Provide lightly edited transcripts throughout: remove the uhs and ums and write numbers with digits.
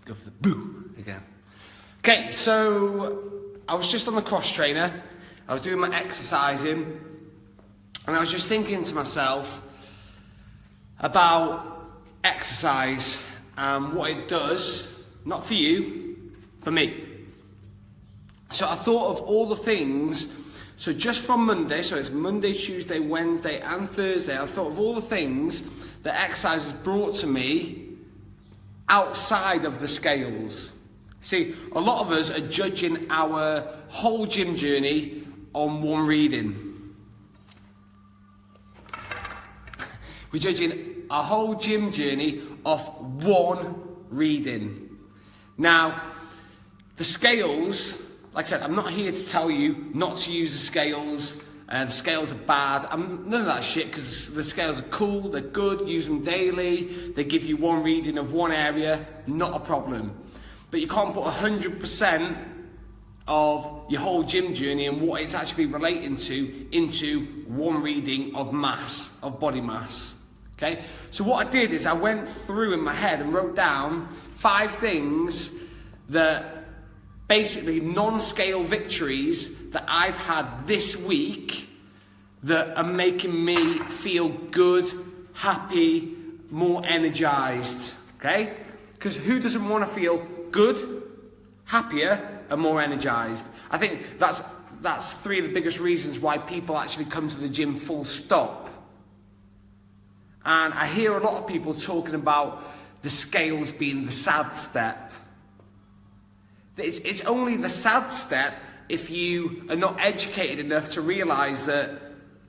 Go for the boo again. Okay, so I was just on the cross trainer. I was doing my exercising, and I was just thinking to myself about exercise and what it does, not for you, for me. So I thought of all the things, so just from Monday, so it's Monday, Tuesday, Wednesday and Thursday, I thought of all the things that exercise has brought to me outside of the scales. See, a lot of us are judging our whole gym journey on one reading. We're judging our whole gym journey off one reading. Now, the scales, like I said, I'm not here to tell you not to use the scales. The scales are bad. None of that shit, because the scales are cool, they're good, use them daily. They give you one reading of one area, not a problem. But you can't put 100% of your whole gym journey and what it's actually relating to into one reading of mass, of body mass. Okay? So what I did is I went through in my head and wrote down 5 things that basically non-scale victories that I've had this week that are making me feel good, happy, more energized, okay? Because who doesn't want to feel good, happier, and more energized? I think that's 3 of the biggest reasons why people actually come to the gym full stop. And I hear a lot of people talking about the scales being the sad step. It's only the sad step if you are not educated enough to realise that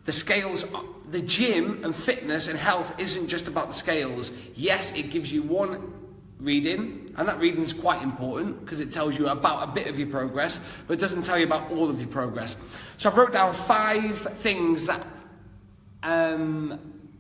the scales, the gym and fitness and health isn't just about the scales. Yes, it gives you one reading, and that reading is quite important because it tells you about a bit of your progress, but it doesn't tell you about all of your progress. So I wrote down 5 things that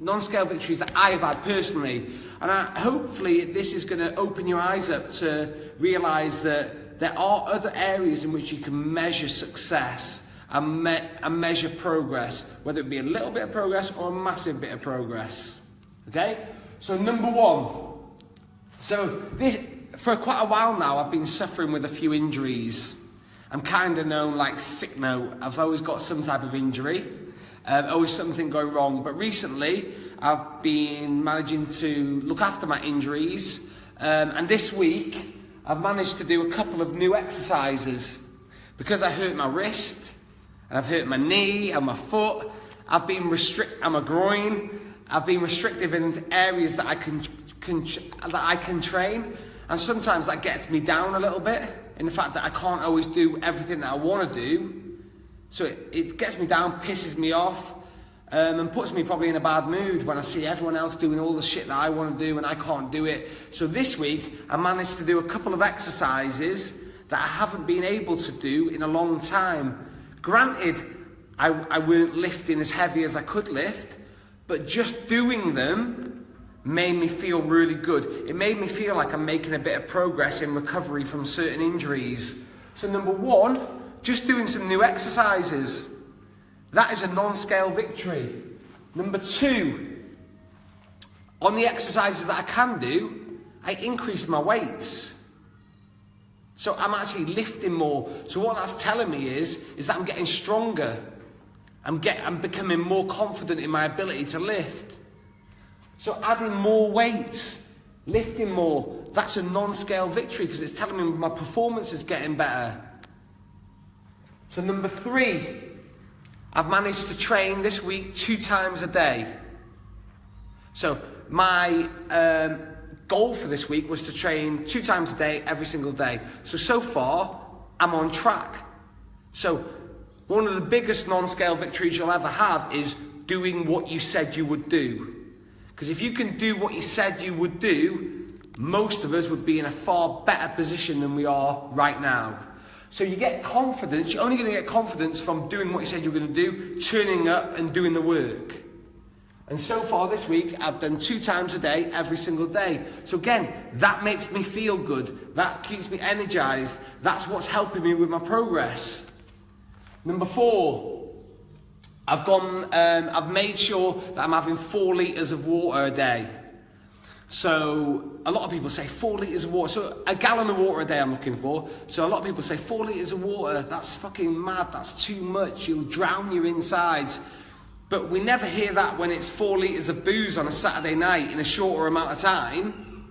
non-scale victories that I've had personally, and hopefully this is going to open your eyes up to realise that there are other areas in which you can measure success and measure progress, whether it be a little bit of progress or a massive bit of progress. Okay? So number 1. So this, for quite a while now, I've been suffering with a few injuries. I'm kind of known like sick note. I've always got some type of injury, always something going wrong. But recently, I've been managing to look after my injuries, and this week, I've managed to do a couple of new exercises. Because I hurt my wrist, and I've hurt my knee and my foot, I've been and my groin, I've been restrictive in areas that I can train, and sometimes that gets me down a little bit in the fact that I can't always do everything that I want to do. So it gets me down, pisses me off, and puts me probably in a bad mood when I see everyone else doing all the shit that I want to do and I can't do it. So this week, I managed to do a couple of exercises that I haven't been able to do in a long time. Granted, I weren't lifting as heavy as I could lift, but just doing them made me feel really good. It made me feel like I'm making a bit of progress in recovery from certain injuries. So number 1, just doing some new exercises. That is a non-scale victory. Number 2, on the exercises that I can do, I increase my weights. So I'm actually lifting more. So what that's telling me is that I'm getting stronger. I'm becoming more confident in my ability to lift. So adding more weight, lifting more, that's a non-scale victory because it's telling me my performance is getting better. So number 3, I've managed to train this week 2 times a day. So my goal for this week was to train 2 times a day, every single day. So far, I'm on track. So one of the biggest non-scale victories you'll ever have is doing what you said you would do. Because if you can do what you said you would do, most of us would be in a far better position than we are right now. So you get confidence, you're only going to get confidence from doing what you said you were going to do, turning up and doing the work. And so far this week, I've done 2 times a day, every single day. So again, that makes me feel good. That keeps me energized. That's what's helping me with my progress. Number 4, I've made sure that I'm having 4 litres of water a day. So a lot of people say 4 litres of water. So a gallon of water a day I'm looking for. So a lot of people say 4 litres of water, that's fucking mad, that's too much, you'll drown your insides. But we never hear that when it's 4 litres of booze on a Saturday night in a shorter amount of time.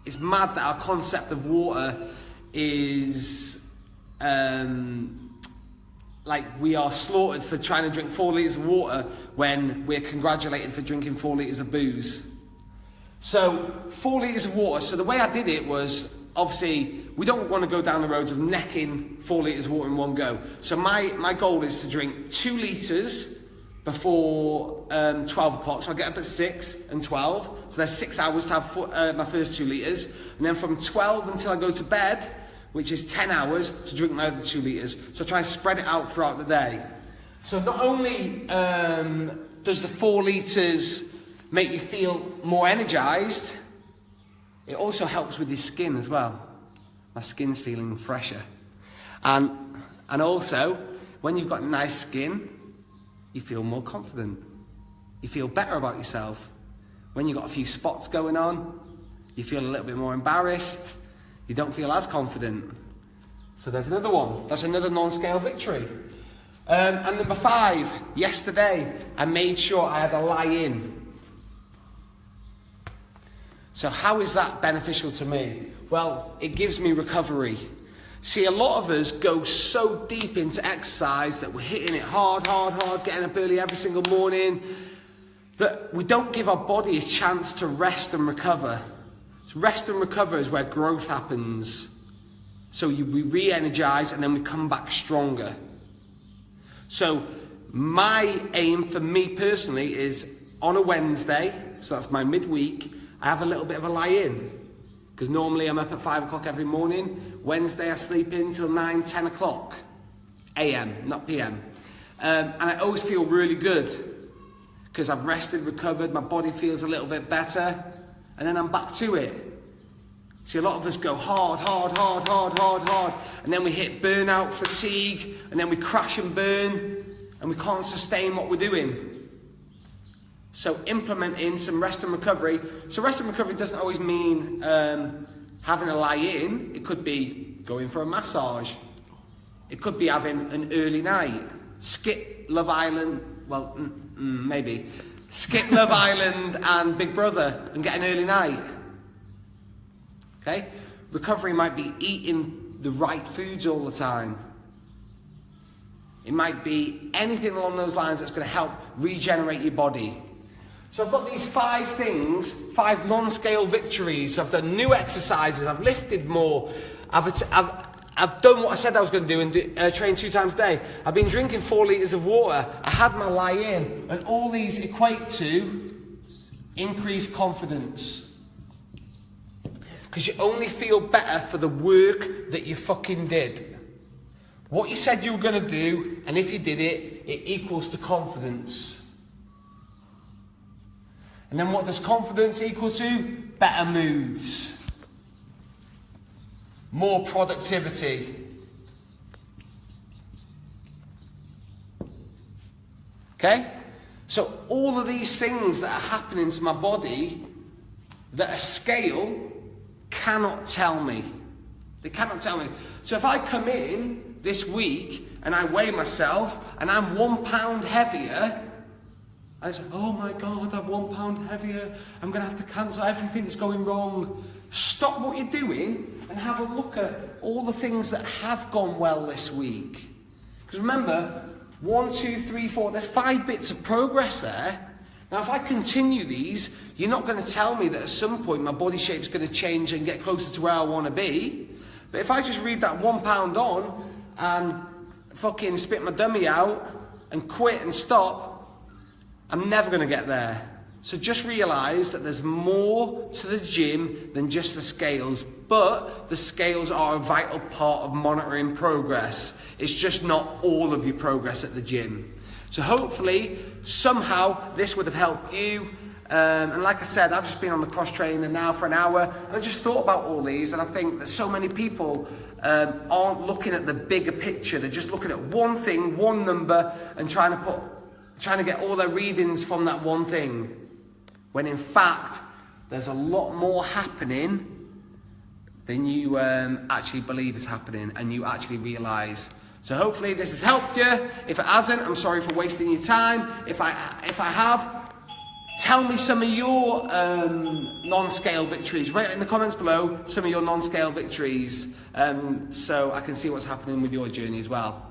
It's mad that our concept of water is like we are slaughtered for trying to drink 4 litres of water when we're congratulated for drinking 4 litres of booze. So 4 litres of water. So the way I did it was, obviously, we don't want to go down the roads of necking 4 litres of water in one go. So my goal is to drink 2 litres before 12 o'clock. So I get up at 6 and 12. So there's 6 hours to have my first 2 litres. And then from 12 until I go to bed, which is 10 hours, to drink my other 2 litres. So I try and spread it out throughout the day. So not only does the 4 litres make you feel more energised, it also helps with your skin as well. My skin's feeling fresher. And also, when you've got nice skin, you feel more confident. You feel better about yourself. When you've got a few spots going on, you feel a little bit more embarrassed. You don't feel as confident. So there's another one. That's another non-scale victory. And number 5, yesterday, I made sure I had a lie-in. So how is that beneficial to me? Well, it gives me recovery. See, a lot of us go so deep into exercise that we're hitting it hard, getting up early every single morning, that we don't give our body a chance to rest and recover. So rest and recover is where growth happens. So we re-energize and then we come back stronger. So my aim for me personally is on a Wednesday, so that's my midweek, I have a little bit of a lie-in. Because normally I'm up at 5 o'clock every morning. Wednesday I sleep in till 9, 10 o'clock. AM, not PM. And I always feel really good. Because I've rested, recovered, my body feels a little bit better. And then I'm back to it. See, a lot of us go hard. And then we hit burnout, fatigue. And then we crash and burn. And we can't sustain what we're doing. So implementing some rest and recovery. So rest and recovery doesn't always mean having a lie-in. It could be going for a massage. It could be having an early night. Skip Love Island. Well, maybe. Skip Love Island and Big Brother and get an early night. Okay? Recovery might be eating the right foods all the time. It might be anything along those lines that's going to help regenerate your body. So I've got these 5 things, 5 non-scale victories. I've done new exercises, I've lifted more, I've done what I said I was going to do and train 2 times a day. I've been drinking 4 litres of water, I had my lie-in, and all these equate to increased confidence. Because you only feel better for the work that you fucking did. What you said you were going to do, and if you did it, it equals to confidence. And then what does confidence equal to? Better moods. More productivity. Okay? So all of these things that are happening to my body that a scale cannot tell me. They cannot tell me. So if I come in this week and I weigh myself and I'm 1 pound heavier, I say, oh my God, I'm 1 pound heavier. I'm going to have to cancel. Everything's going wrong. Stop what you're doing and have a look at all the things that have gone well this week. Because remember, 1, 2, 3, 4, there's 5 bits of progress there. Now, if I continue these, you're not going to tell me that at some point my body shape's going to change and get closer to where I want to be. But if I just read that 1 pound on and fucking spit my dummy out and quit and stop, I'm never going to get there. So just realise that there's more to the gym than just the scales, but the scales are a vital part of monitoring progress. It's just not all of your progress at the gym. So hopefully, somehow, this would have helped you. And like I said, I've just been on the cross trainer now for an hour, and I just thought about all these, and I think that so many people aren't looking at the bigger picture. They're just looking at one thing, one number, and trying to get all their readings from that one thing. When in fact, there's a lot more happening than you actually believe is happening and you actually realise. So hopefully this has helped you. If it hasn't, I'm sorry for wasting your time. If I have, tell me some of your non-scale victories. Write in the comments below some of your non-scale victories so I can see what's happening with your journey as well.